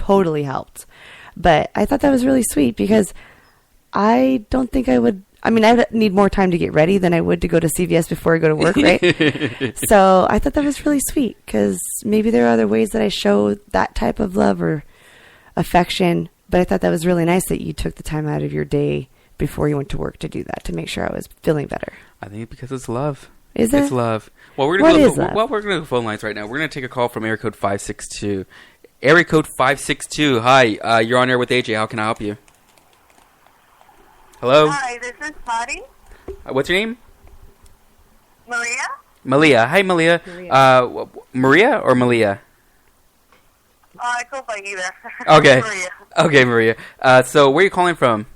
totally helped. But I thought that was really sweet because I don't think I would. I mean, I need more time to get ready than I would to go to CVS before I go to work, right? So I thought that was really sweet because maybe there are other ways that I show that type of love or affection. But I thought that was really nice that you took the time out of your day before you went to work to do that, to make sure I was feeling better. I think because it's love. Is it? It's love. Well, we're going to love? Go phone lines right now. We're going to take a call from area code 562. Area code 562. Hi, you're on air with AJ. How can I help you? Hello? Hi, this is Mari. What's your name? Maria? Malia. Hi, Malia. Maria or Malia? I go by either. Okay. Maria. Okay, Maria. So where are you calling from?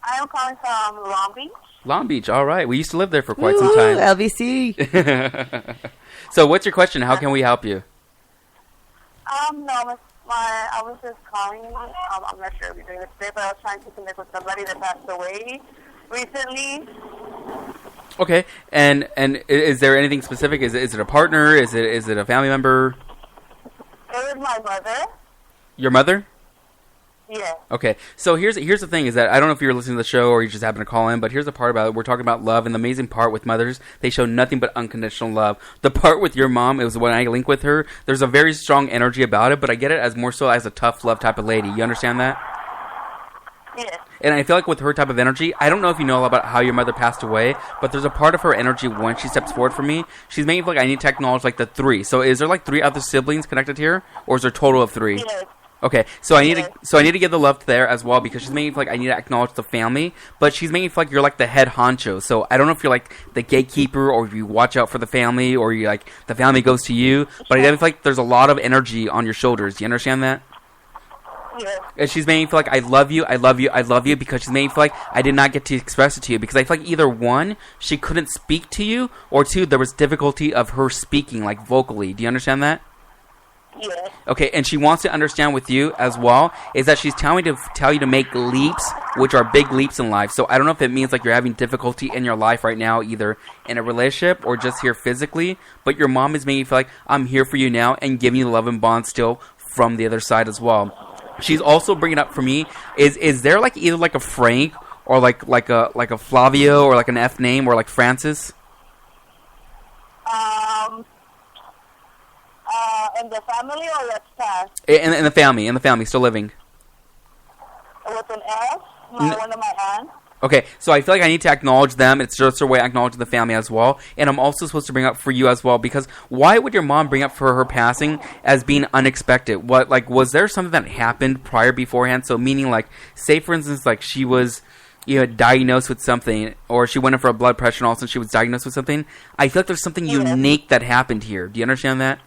I am calling from Long Beach. Long Beach. All right. We used to live there for quite some time. LBC. So what's your question? How can we help you? No, I was just calling. I'm not sure if you're doing this today, but I was trying to connect with somebody that passed away recently. Okay. And is there anything specific? Is it a partner? Is it a family member? It was my mother. Your mother? Yeah. Okay, so here's the thing is that I don't know if you're listening to the show or you just happen to call in, but here's the part about it. We're talking about love, and the amazing part with mothers, they show nothing but unconditional love. The part with your mom, it was when I link with her, there's a very strong energy about it, but I get it as more so as a tough love type of lady. You understand that? Yeah. And I feel like with her type of energy, I don't know if you know about how your mother passed away, but there's a part of her energy when she steps forward for me, she's making like I need to acknowledge like the 3. So is there like 3 other siblings connected here, or is there a total of 3? Yes. Okay, so I need to give the love there as well because she's making me feel like I need to acknowledge the family, but she's making me feel like you're like the head honcho. So I don't know if you're like the gatekeeper or if you watch out for the family or you like the family goes to you, but I definitely feel like there's a lot of energy on your shoulders. Do you understand that? Yeah. And she's making me feel like I love you, I love you, I love you because she's making me feel like I did not get to express it to you because I feel like either 1, she couldn't speak to you, or 2, there was difficulty of her speaking like vocally. Do you understand that? Yeah. Okay, and she wants to understand with you as well is that she's telling you to make leaps, which are big leaps in life. So I don't know if it means like you're having difficulty in your life right now, either in a relationship or just here physically. But your mom is making you feel like I'm here for you now and giving you the love and bond still from the other side as well. She's also bringing up for me is there like either like a Frank or like a Flavio or like an F name or like Francis? In the family or that's past? In the family, still living. With an F? One of my aunts. Okay, so I feel like I need to acknowledge them. It's just a way I acknowledge the family as well. And I'm also supposed to bring up for you as well, because why would your mom bring up for her passing as being unexpected? What, like, was there something that happened prior beforehand? So meaning, like, say, for instance, like, she was, you know, diagnosed with something, or she went in for a blood pressure and all of a sudden she was diagnosed with something. I feel like there's something unique that happened here. Do you understand that?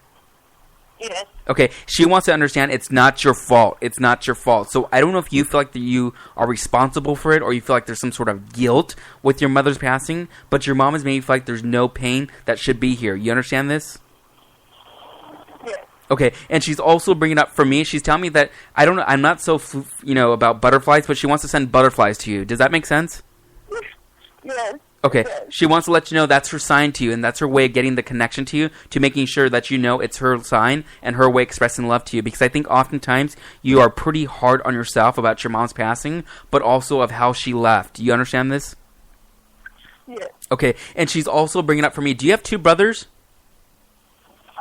Yes. Okay, she wants to understand it's not your fault. It's not your fault. So I don't know if you feel like that you are responsible for it or you feel like there's some sort of guilt with your mother's passing, but your mom has made you feel like there's no pain that should be here. You understand this? Yes. Okay, and she's also bringing up for me, she's telling me that, I don't know, I'm not so, about butterflies, but she wants to send butterflies to you. Does that make sense? Yes. Okay, she wants to let you know that's her sign to you, and that's her way of getting the connection to you, to making sure that you know it's her sign and her way of expressing love to you. Because I think oftentimes you are pretty hard on yourself about your mom's passing, but also of how she left. Do you understand this? Yes. Okay, and she's also bringing up for me, do you have 2 brothers?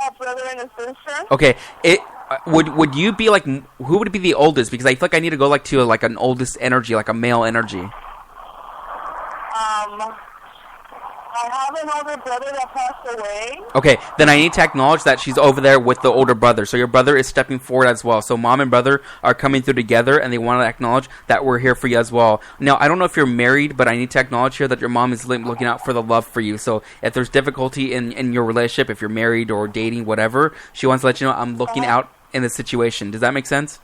A brother and a sister. Okay, would you be like, who would be the oldest? Because I feel like I need to go like to like an oldest energy, like a male energy. I have an older brother that passed away. Okay, then I need to acknowledge that she's over there with the older brother. So your brother is stepping forward as well. So mom and brother are coming through together, and they want to acknowledge that we're here for you as well. Now, I don't know if you're married, but I need to acknowledge here that your mom is looking out for the love for you. So if there's difficulty in your relationship, if you're married or dating, whatever, she wants to let you know I'm looking out in the situation. Does that make sense?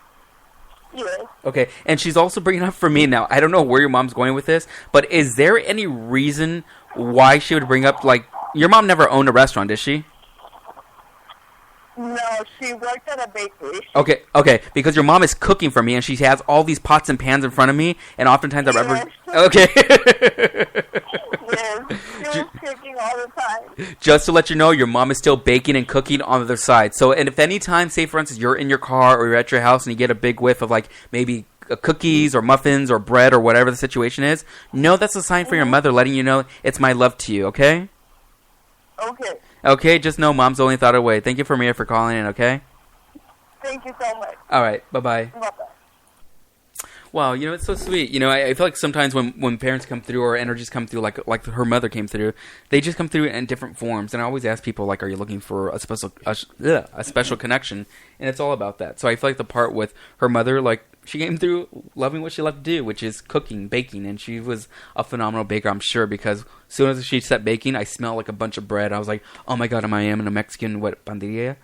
Yes. Okay, and she's also bringing up for me now, I don't know where your mom's going with this, but is there any reason why she would bring up, like, your mom never owned a restaurant, did she? No, she worked at a bakery. Okay, because your mom is cooking for me, and she has all these pots and pans in front of me, and oftentimes Yes. Okay. Yes, she was cooking all the time. Just to let you know, your mom is still baking and cooking on the other side. So, and if any time, say for instance, you're in your car or you're at your house and you get a big whiff of like maybe cookies or muffins or bread or whatever the situation is, no, that's a sign for your mother letting you know it's my love to you, okay? Okay. Okay, just know mom's only thought away. Thank you for Maria for calling in, okay? Thank you so much. All right, bye-bye. Bye-bye. Wow, you know, it's so sweet. You know, I feel like sometimes when parents come through or energies come through, like her mother came through, they just come through in different forms. And I always ask people, like, are you looking for a special connection? And it's all about that. So I feel like the part with her mother, like, she came through loving what she loved to do, which is cooking, baking. And she was a phenomenal baker, I'm sure, because as soon as she said baking, I smelled like a bunch of bread. I was like, oh my God, am I in a Mexican, panderia?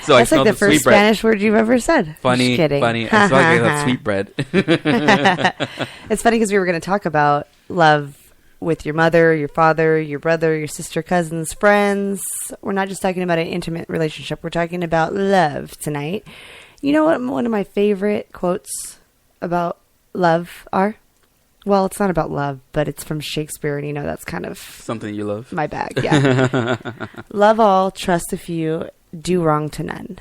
So That's like the first Spanish word you've ever said. Funny. I smell like I love sweet bread. It's funny because we were going to talk about love with your mother, your father, your brother, your sister, cousins, friends. We're not just talking about an intimate relationship. We're talking about love tonight. You know what one of my favorite quotes about love are? Well, it's not about love, but it's from Shakespeare, and you know that's kind of something you love. My bag, yeah. Love all, trust a few, do wrong to none.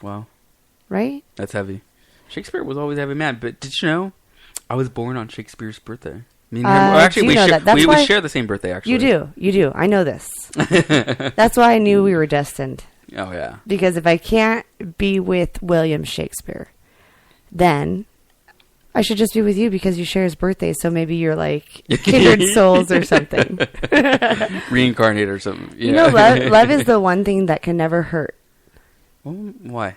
Wow. Right? That's heavy. Shakespeare was always a heavy man, but did you know I was born on Shakespeare's birthday? I mean, actually, we share the same birthday, actually. You do. I know this. That's why I knew we were destined. Oh, yeah. Because if I can't be with William Shakespeare, then I should just be with you because you share his birthday, so maybe you're like kindred souls or something. Reincarnate or something. Yeah. You know, love is the one thing that can never hurt. Well, why?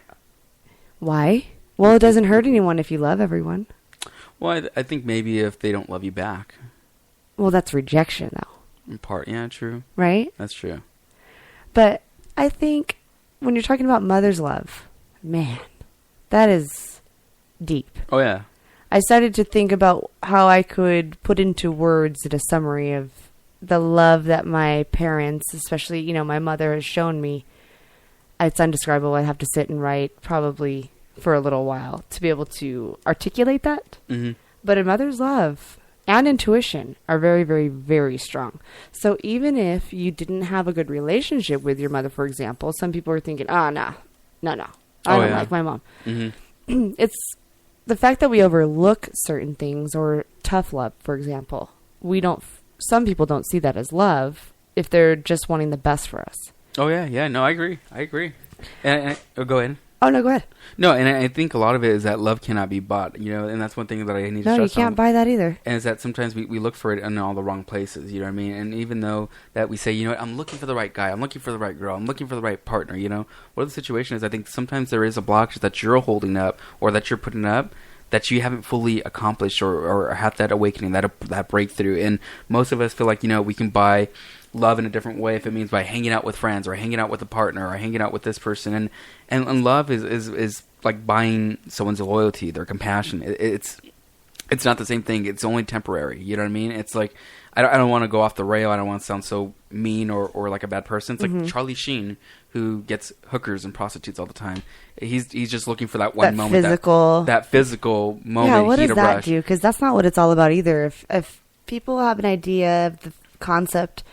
Why? Well, it doesn't hurt anyone if you love everyone. Well, I think maybe if they don't love you back. Well, that's rejection, though. In part, yeah, true. Right? That's true. But I think when you're talking about mother's love, man, that is deep. Oh, yeah. I started to think about how I could put into words in a summary of the love that my parents, especially, you know, my mother has shown me. It's indescribable. I have to sit and write probably for a little while to be able to articulate that. Mm-hmm. But a mother's love and intuition are very, very, very strong. So even if you didn't have a good relationship with your mother, for example, some people are thinking, no, I don't like my mom. Mm-hmm. It's the fact that we overlook certain things, or tough love, for example. Some people don't see that as love if they're just wanting the best for us. Oh, yeah. No, I agree. And go ahead. Oh, no, go ahead. No, and I think a lot of it is that love cannot be bought, you know, and that's one thing that I need to stress on. No, you can't buy that either. And is that sometimes we look for it in all the wrong places, you know what I mean? And even though that we say, you know what, I'm looking for the right guy, I'm looking for the right girl, I'm looking for the right partner, you know, what the situation is, I think sometimes there is a blockage that you're holding up or that you're putting up that you haven't fully accomplished or had that awakening, that breakthrough. And most of us feel like, you know, we can buy love in a different way if it means by hanging out with friends or hanging out with a partner or hanging out with this person. And love is like buying someone's loyalty, their compassion. It's not the same thing. It's only temporary. You know what I mean? It's like, I don't want to go off the rail. I don't want to sound so mean or like a bad person. It's like Charlie Sheen, who gets hookers and prostitutes all the time. He's just looking for that one moment. That physical moment. Yeah, what does that do? Because that's not what it's all about either. If people have an idea of the concept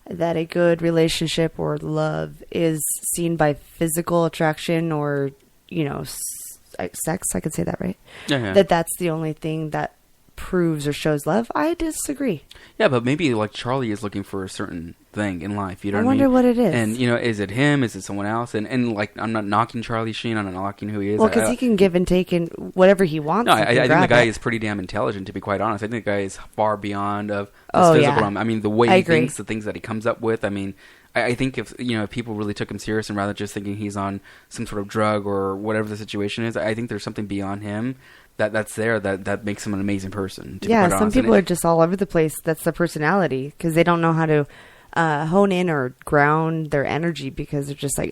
that a good relationship or love is seen by physical attraction or, you know, sex, I could say that, right? Yeah. That's the only thing that proves or shows love. I disagree. Yeah, but maybe like Charlie is looking for a certain thing in life. You know what I mean? I wonder what it is. And, you know, is it him? Is it someone else? And like, I'm not knocking Charlie Sheen. I'm not knocking who he is. Well, because he can give and take and whatever he wants. No, I think the guy is pretty damn intelligent, to be quite honest. I think the guy is far beyond of this physical realm. I mean, the way he thinks, the things that he comes up with. I mean, I think if people really took him serious and rather just thinking he's on some sort of drug or whatever the situation is, I think there's something beyond him that's there that makes him an amazing person. Yeah, some people are just all over the place. That's their personality because they don't know how to hone in or ground their energy because they're just like,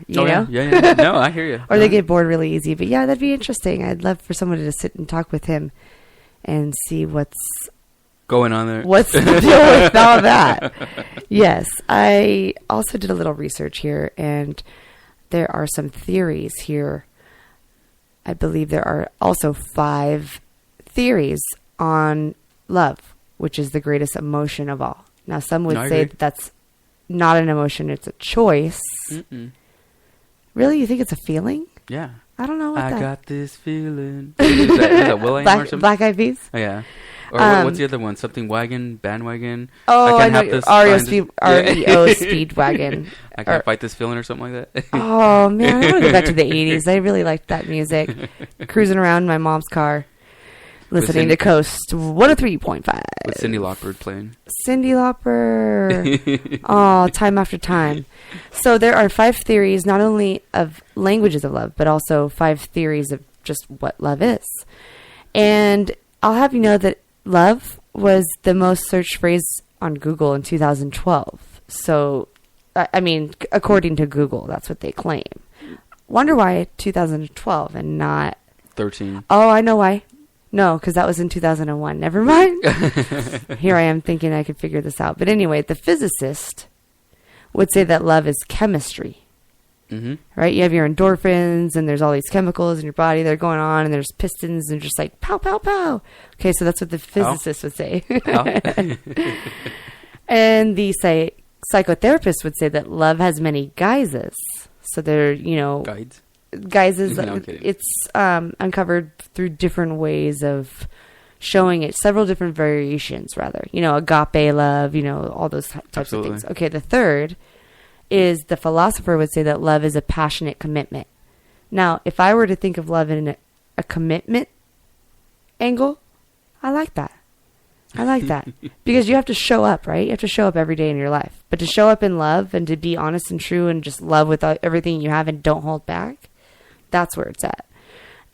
you know? Yeah. No, I hear you. Or they get bored really easy. But yeah, that'd be interesting. I'd love for someone to sit and talk with him and see what's going on there? What's the deal with all that? Yes, I also did a little research here, and there are some theories here. I believe there are also 5 theories on love, which is the greatest emotion of all. Now, some would say that that's not an emotion, it's a choice. Mm-mm. Really? You think it's a feeling? Yeah. I don't know what I got this feeling. Is that Will.i.am or something? Black Eyed Peas? Oh, yeah. Or what's the other one? Something wagon, bandwagon. Oh, I know. REO Speedwagon. I can't fight this feeling or something like that. Oh man, I want to go back to the '80s. I really liked that music. Cruising around in my mom's car, listening to Coast 103.5 with Cyndi Lauper playing. Cyndi Lauper. Oh, time after time. So there are 5 theories, not only of languages of love, but also 5 theories of just what love is. And I'll have you know that love was the most searched phrase on Google in 2012. So, I mean, according to Google, that's what they claim. Wonder why 2012 and not 13. Oh, I know why. No, because that was in 2001. Never mind. Here I am thinking I could figure this out. But anyway, the physicist would say that love is chemistry. Mm-hmm. Right? You have your endorphins, and there's all these chemicals in your body that are going on, and there's pistons, and just like pow, pow, pow. Okay, so that's what the physicist would say. And the psychotherapist would say that love has many guises. So they're, guises. No, it's uncovered through different ways of showing it, several different variations, rather. Agape love, all those types of things. Okay, the third is the philosopher would say that love is a passionate commitment. Now, if I were to think of love in a commitment angle, I like that. Because you have to show up, right? You have to show up every day in your life. But to show up in love and to be honest and true and just love with everything you have and don't hold back, that's where it's at.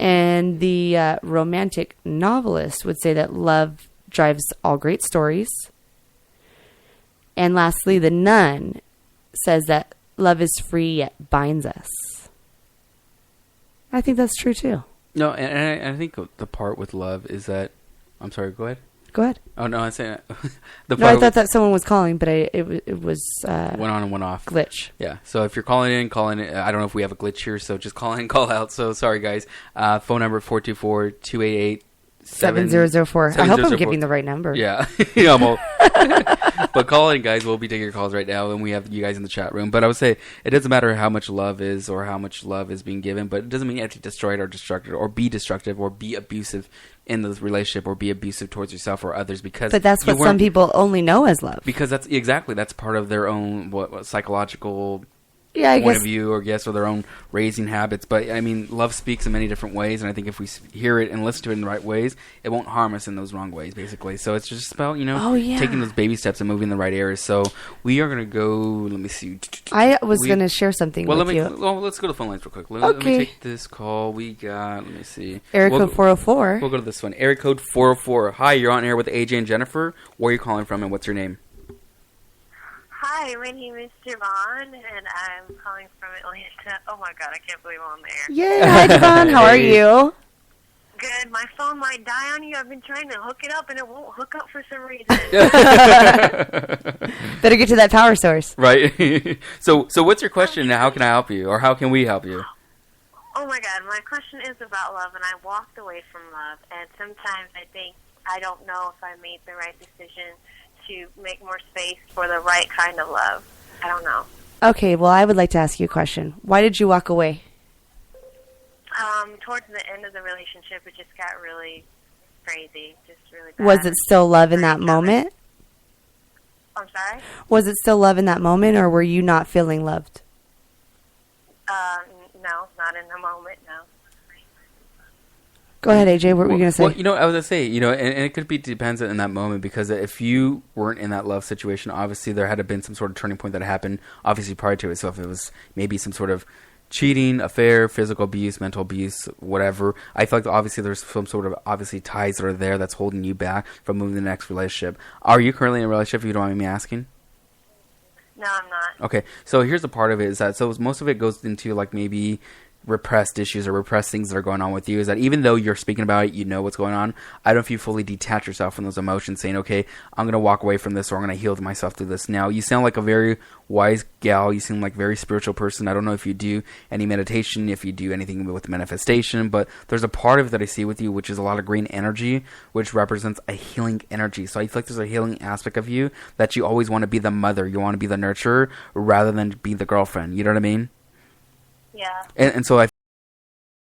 And the romantic novelist would say that love drives all great stories. And lastly, the nun says that love is free yet binds us. I think that's true too. No, and I think the part with love is that... I'm sorry, go ahead. Go ahead. Oh, no, I'm saying... I thought that someone was calling, but it was... went on and went off. Glitch. Yeah, so if you're calling in, I don't know if we have a glitch here, so just call in, call out. So sorry, guys. Phone number 424-288... 7004. I hope I'm giving the right number. Yeah. But call in, guys. We'll be taking your calls right now, and we have you guys in the chat room. But I would say it doesn't matter how much love is or how much love is being given, but it doesn't mean you have to destroy it or destruct it or be destructive or be abusive in the relationship or be abusive towards yourself or others. But that's what some people only know as love. Because that's part of their own what psychological point of view or their own raising habits. But I mean, love speaks in many different ways, and I think if we hear it and listen to it in the right ways, it won't harm us in those wrong ways, basically. So it's just about taking those baby steps and moving in the right areas. So we are going to go. Let me see. I was going to share something with you. Well, let's go to the phone lines real quick. Let me take this call. We got. Let me see. Area code 404. We'll go to this one. Area code 404. Hi, you're on air with AJ and Jennifer. Where are you calling from, and what's your name? Hi, my name is Javon, and I'm calling from Atlanta. Oh my God, I can't believe I'm on the air. Yay, hi Javon, how are you? Good. My phone might die on you. I've been trying to hook it up, and it won't hook up for some reason. Better get to that power source. Right. So what's your question? How can I help you, or how can we help you? Oh my God, my question is about love, and I walked away from love, and sometimes I think I don't know if I made the right decision to make more space for the right kind of love. I don't know. Okay, well, I would like to ask you a question. Why did you walk away? Towards the end of the relationship, it just got really crazy, just really bad. Was it still love in that moment? I'm sorry? Was it still love in that moment, or were you not feeling loved? No, not in the moment, no. Go ahead, AJ. What were you going to say? Well, I was going to say, and it could be dependent in that moment, because if you weren't in that love situation, obviously there had to have been some sort of turning point that happened, obviously prior to it. So if it was maybe some sort of cheating, affair, physical abuse, mental abuse, whatever, I feel like obviously there's some sort of ties that are there that's holding you back from moving to the next relationship. Are you currently in a relationship, if you don't mind me asking? No, I'm not. Okay, so here's the part of it is that most of it goes into maybe repressed issues or repressed things that are going on with you, is that even though you're speaking about it, you know what's going on, I don't know if you fully detach yourself from those emotions, saying, okay, I'm going to walk away from this, or I'm going to heal myself through this. Now, you sound like a very wise gal. You seem like a very spiritual person. I don't know if you do any meditation, if you do anything with manifestation, but there's a part of it that I see with you, which is a lot of green energy, which represents a healing energy. So I feel like there's a healing aspect of you that you always want to be the mother. You want to be the nurturer rather than be the girlfriend. You know what I mean? Yeah. And so I